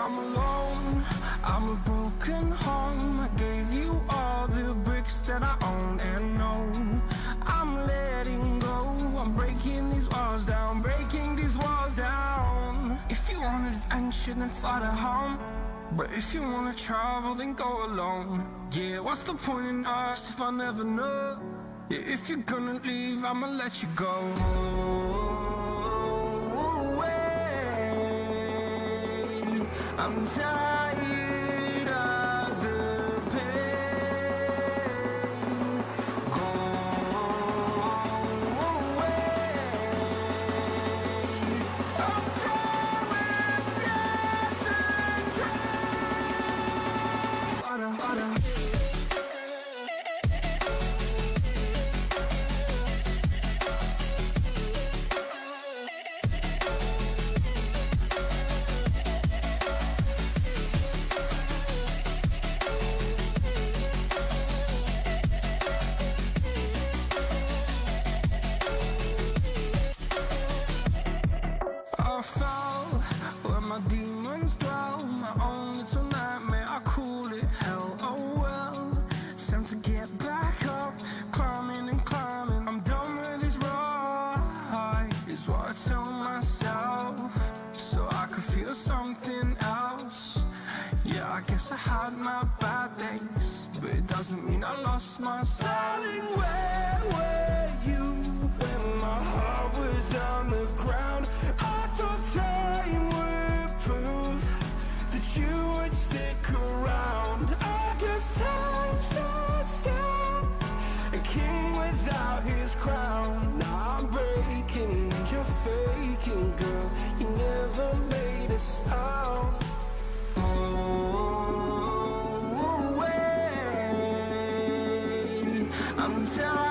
I'm alone, I'm a broken home. I gave you all the bricks that I own and know. I'm letting go, I'm breaking these walls down, breaking these walls down. If you want adventure, then fly to home. But if you wanna travel, then go alone. Yeah, what's the point in us if I never know? Yeah, if you're gonna leave, I'ma let you go. I'm tired of the pain. Go away. I'm tired with yesterday. I fell where my demons dwell. My own little nightmare, I call it hell. Oh well, it's time to get back up. Climbing and climbing, I'm done with this ride, is what I tell myself, so I could feel something else. Yeah, I guess I had my bad days, but it doesn't mean I lost my style. Darling, where were you when my heart was on the ground? I thought time would prove that you would stick around. I guess time stood still, a king without his crown. Now I'm breaking and you're faking, girl. You never made a sound. Oh, wait, I'm tired.